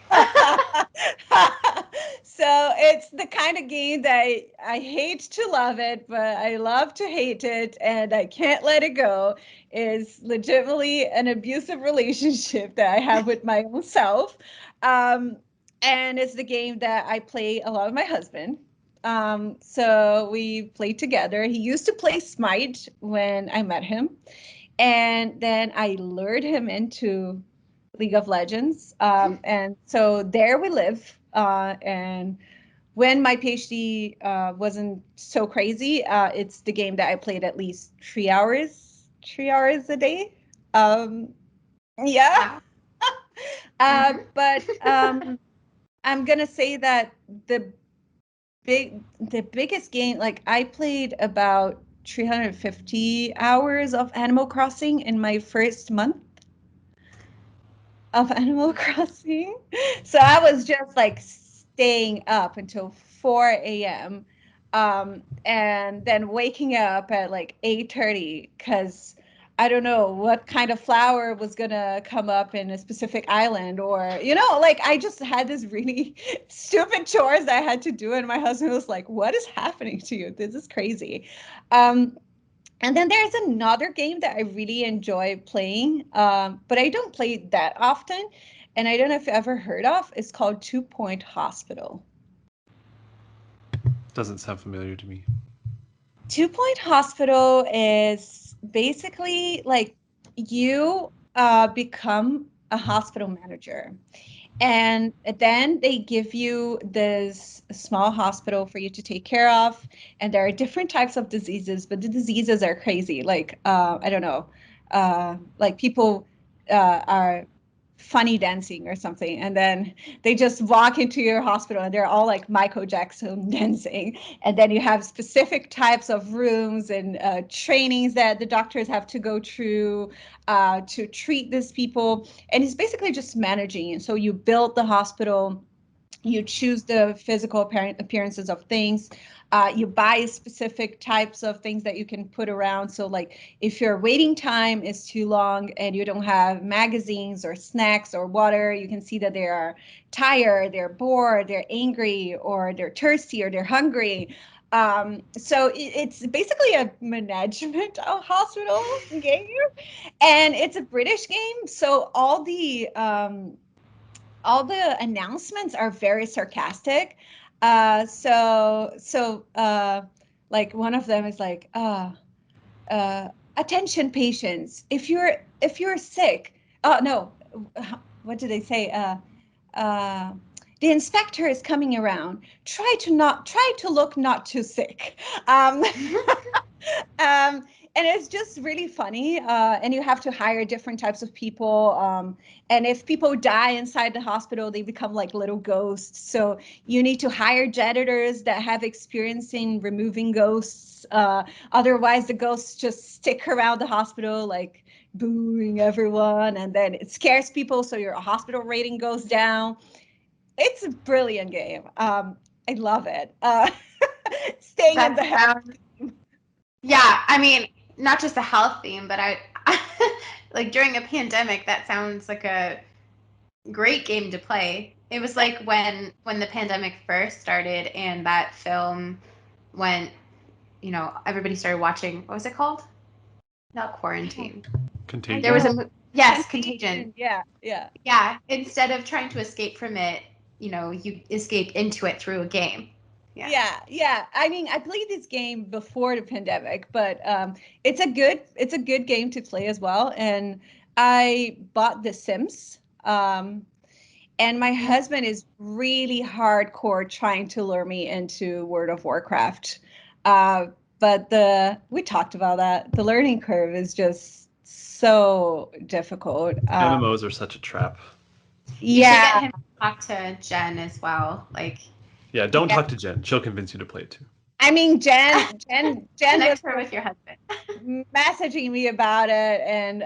So it's the kind of game that I hate to love it, but I love to hate it, and I can't let it go. Is legitimately an abusive relationship that I have with my own self. And it's the game that I play a lot with my husband. So we play together. He used to play Smite when I met him, and then I lured him into League of Legends. And so there we live. And when my PhD wasn't so crazy, it's the game that I played at least 3 hours a day. Yeah. But I'm gonna say that the biggest game, like I played about 350 hours of Animal Crossing in my first month of Animal Crossing. So I was just like staying up until 4 a.m. And then waking up at like 8:30 because I don't know what kind of flower was gonna come up in a specific island, or like I just had this really stupid chores that I had to do, and my husband was like, "What is happening to you? This is crazy." Um, and then there's another game that I really enjoy playing, but I don't play it that often. And I don't know if you ever heard of. It's called 2 Point Hospital. Doesn't sound familiar to me. 2 Point Hospital is basically like you become a hospital manager. And then they give you this small hospital for you to take care of. And there are different types of diseases, but the diseases are crazy. Like, I don't know, like people are funny dancing or something. And then they just walk into your hospital and they're all like Michael Jackson dancing. And then you have specific types of rooms and trainings that the doctors have to go through to treat these people. And it's basically just managing. And so you build the hospital, you choose the physical appearances of things, you buy specific types of things that you can put around. So like if your waiting time is too long and you don't have magazines or snacks or water, you can see that they are tired, they're bored, they're angry, or they're thirsty, or they're hungry. So it's basically a management hospital game, and it's a British game. So all the announcements are very sarcastic. Like one of them is like, attention patients, if you're sick. Oh no, what did they say? Uh, the inspector is coming around. Try to look not too sick. Um, um, and it's just really funny. And you have to hire different types of people. And if people die inside the hospital, they become like little ghosts. So you need to hire janitors that have experience in removing ghosts. Otherwise, the ghosts just stick around the hospital, like booing everyone. And then it scares people. So your hospital rating goes down. It's a brilliant game. I love it. Staying in That the health. sounds, yeah, I mean, not just a health theme, but I like during a pandemic, that sounds like a great game to play. It was like when the pandemic first started and that film went, everybody started watching, what was it called? Not Quarantine. I There was Contagion? know. yes, Contagion. Yeah, yeah. Yeah, instead of trying to escape from it, you escape into it through a game. Yeah. Yeah. I mean, I played this game before the pandemic, but it's a good game to play as well. And I bought The Sims. And my husband is really hardcore trying to lure me into World of Warcraft. But we talked about that. The learning curve is just so difficult. MMOs are such a trap. You should Yeah, get him to talk to Jen as well. Like Yeah, don't yeah. talk to Jen. She'll convince you to play it too. I mean, Jen connect was her with your husband. messaging me about it, and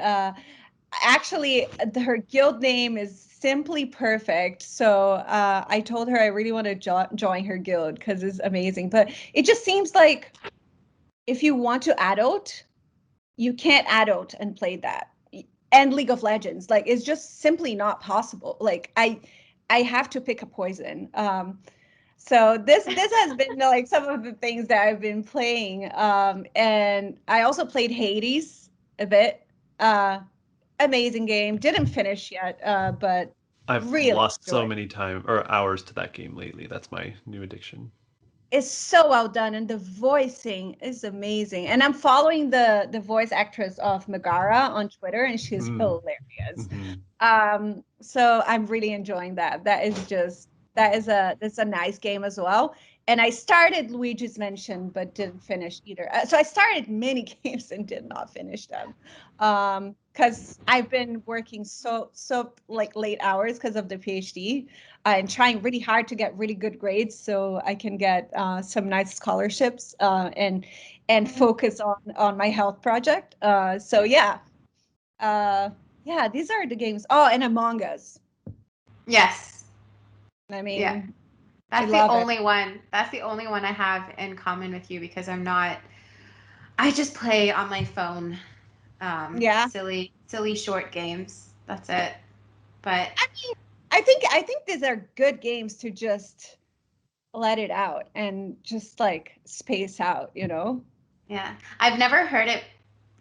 actually, her guild name is Simply Perfect. So I told her I really want to join her guild because it's amazing. But it just seems like if you want to adult, you can't adult and play that. And League of Legends, like it's just simply not possible. Like I have to pick a poison. So this has been like some of the things that I've been playing. And I also played Hades a bit. Amazing game. Didn't finish yet, but I've really lost so enjoyed. many time or hours to that game lately. That's my new addiction. It's so well done, and the voicing is amazing. And I'm following the voice actress of Megara on Twitter, and she's Mm. hilarious. Hmm. So I'm really enjoying that. That's a nice game as well. And I started Luigi's Mansion, but didn't finish either. So I started many games and did not finish them, because I've been working so like late hours because of the PhD, and trying really hard to get really good grades so I can get some nice scholarships, and focus on my health project. So yeah, yeah, these are the games. Oh, and Among Us. Yes. I Yeah. mean, I That's the love it. only one. That's the only one I have in common with you because I'm not. I just play on my phone. Yeah. Silly short games. That's it. But I mean, I think these are good games to just let it out and just like space out, you know? yeah, I've never heard it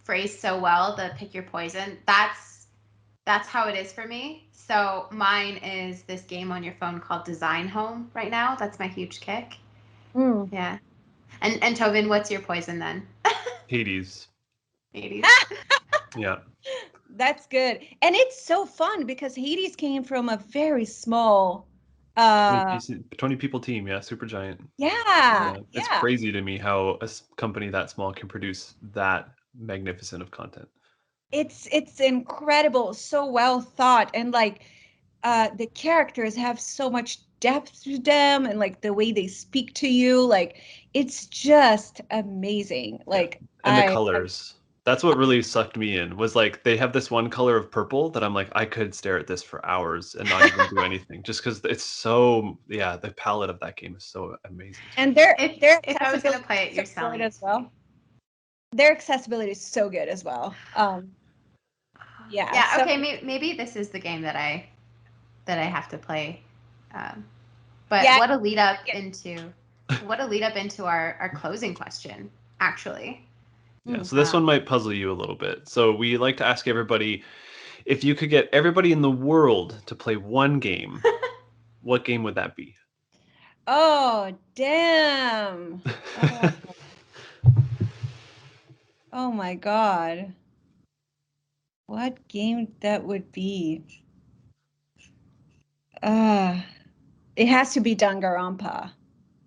phrased so well. The pick your poison. That's how it is for me. So mine is this game on your phone called Design Home right now. That's my huge kick. Mm. Yeah. And Tobin, what's your poison then? Hades. 80s. Yeah. That's good. And it's so fun because Hades came from a very small 20 20 people team. Yeah. Super giant. yeah, Yeah. It's yeah. crazy to me how a company that small can produce that magnificent of content. It's incredible, so well thought, and like the characters have so much depth to them, and like the way they speak to you, like it's just amazing. Yeah. Like And the colors. That's what really sucked me in was like they have this one color of purple that I'm like, I could stare at this for hours and not even do anything just because it's so, yeah, the palette of that game is so amazing. and their If I was gonna accessibility play is it, so you're good selling it as to well. me. Their accessibility is so good as well. Yeah, Yeah. so Okay. Maybe this is the game that I have to play. Um, but yeah, what a lead up into our closing question, actually. Yeah, mm. so this one might puzzle you a little bit. So we like to ask everybody if you could get everybody in the world to play one game, what game would that be? Oh, damn. Oh, oh my God. What game that would be? Uh, it has to be Danganronpa.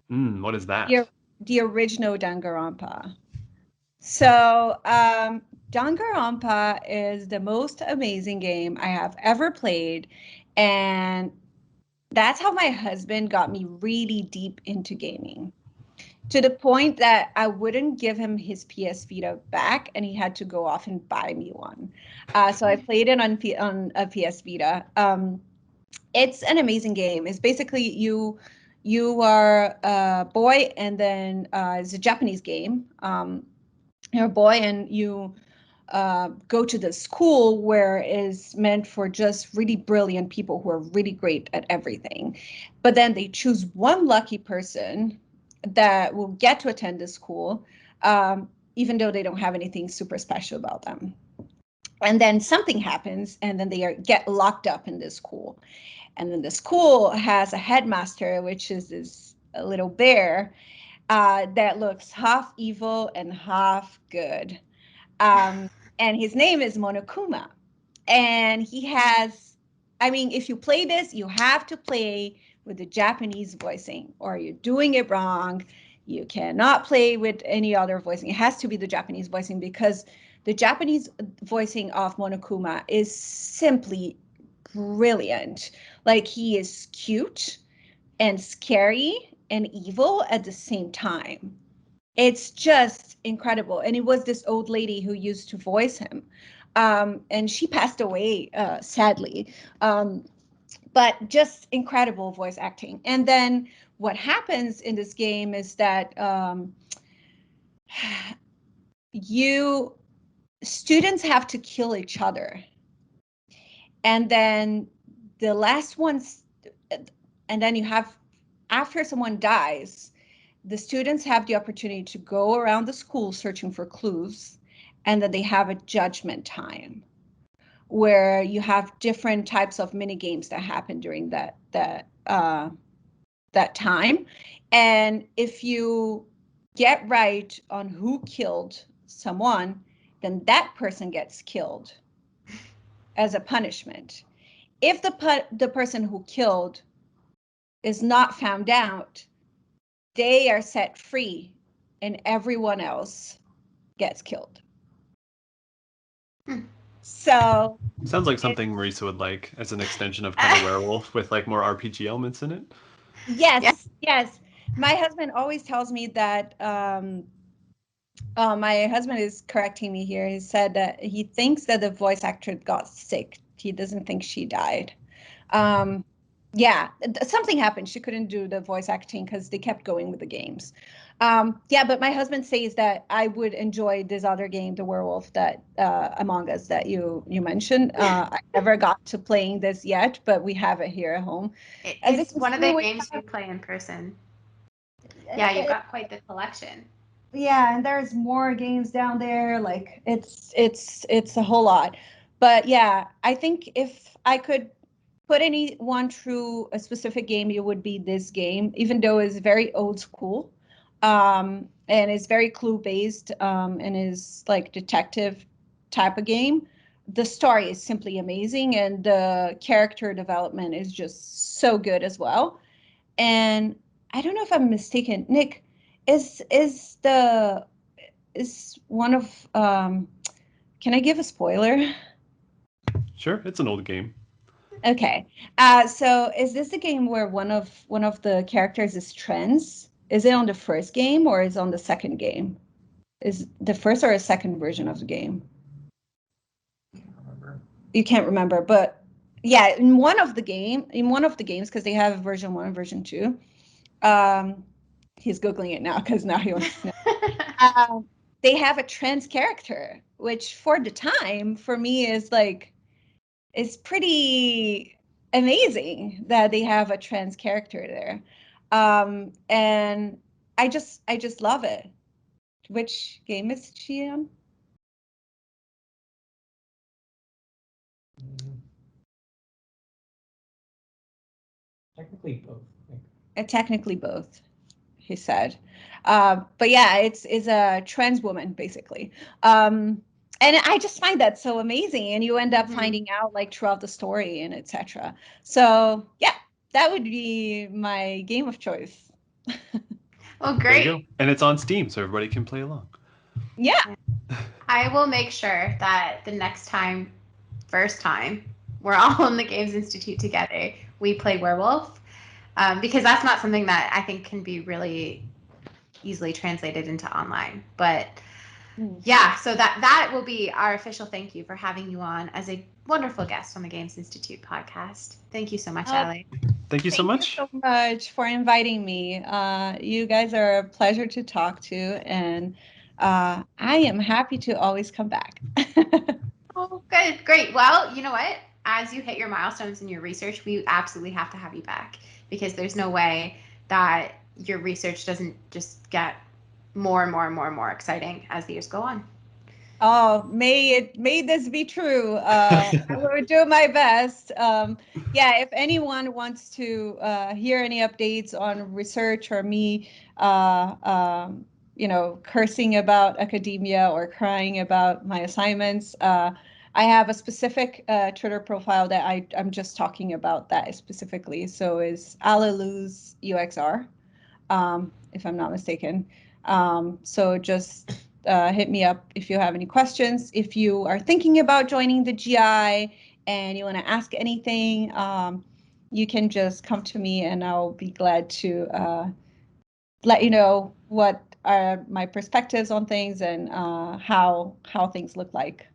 What is The, that? the original Danganronpa. So, Danganronpa is the most amazing game I have ever played, and that's how my husband got me really deep into gaming, to the point that I wouldn't give him his PS Vita back, and he had to go off and buy me one. So I played it on a PS Vita. It's an amazing game. It's basically you are a boy, and then it's a Japanese game. You're a boy, and you go to the school where is meant for just really brilliant people who are really great at everything. But then they choose one lucky person that will get to attend the school, even though they don't have anything super special about them. And then something happens, and then get locked up in this school. And then the school has a headmaster, which is this little bear that looks half evil and half good. Um, and his name is Monokuma. And he has, I mean, if you play this, you have to play with the Japanese voicing, or you're doing it wrong. You cannot play with any other voicing. It has to be the Japanese voicing, because the Japanese voicing of Monokuma is simply brilliant. Like, he is cute and scary and evil at the same time. It's just incredible. And it was this old lady who used to voice him. And she passed away, sadly. But just incredible voice acting. And then what happens in this game is that you students have to kill each other. And then the last ones, and then you have, after someone dies, the students have the opportunity to go around the school searching for clues, and then they have a judgment time where you have different types of mini games that happen during that time. And if you get right on who killed someone, then that person gets killed as a punishment. If the person who killed is not found out, they are set free and everyone else gets killed. So Sounds like something Marisa would like as an extension of kind of werewolf with like more RPG elements in it. yes, yes. My husband always tells me that my husband is correcting me here. He said that he thinks that the voice actor got sick. He doesn't think she died. Yeah, something happened. She couldn't do the voice acting because they kept going with the games. Yeah, but my husband says that I would enjoy this other game, the werewolf, that Among Us that you mentioned. I never got to playing this yet, but we have it here at home. It's one of the games we play in person. Yeah, you've got quite the collection. Yeah, and there's more games down there. Like it's a whole lot. But yeah, I think if I could put anyone through a specific game, it would be this game, even though it's very old school, and it's very clue based, and is like detective type of game. The story is simply amazing, and the character development is just so good as well. And I don't know if I'm mistaken, Nick, is one of can I give a spoiler? Sure, it's an old game. Okay. So is this a game where one of the characters is trans? Is it on the first game or is it on the second game? Is the first or a second version of the game? You can't remember, but yeah, in one of the games, because they have version 1 and version 2. He's Googling it now because now he wants to know. They have a trans character, which for the time, for me, is like, is pretty amazing that they have a trans character there. And I just love it. Which game is she on? Technically both. Technically both, he said. But yeah, it's a trans woman basically. And I just find that so amazing, and you end up finding out like throughout the story and etc. So yeah, that would be my game of choice. Well, There you go. great. And it's on Steam, so everybody can play along. Yeah. I will make sure that the next time, first time, we're all in the Games Institute together, we play Werewolf, because that's not something that I think can be really easily translated into online. But yeah, so that will be our official thank you for having you on as a wonderful guest on the Games Institute podcast. Thank you so much, Ali. Thank you so much. Thank you so much for inviting me. You guys are a pleasure to talk to, and I am happy to always come back. Oh, good, great. Well, you know what? As you hit your milestones in your research, we absolutely have to have you back, because there's no way that your research doesn't just get more and more and more and more exciting as the years go on. Oh, may this be true. I will do my best. Yeah, if anyone wants to hear any updates on research or me, cursing about academia or crying about my assignments, I have a specific Twitter profile that I'm just talking about that specifically. So is Alessandra Luz UXR, if I'm not mistaken. So just hit me up if you have any questions. If you are thinking about joining the GI and you want to ask anything, you can just come to me and I'll be glad to let you know what are my perspectives on things and how things look like.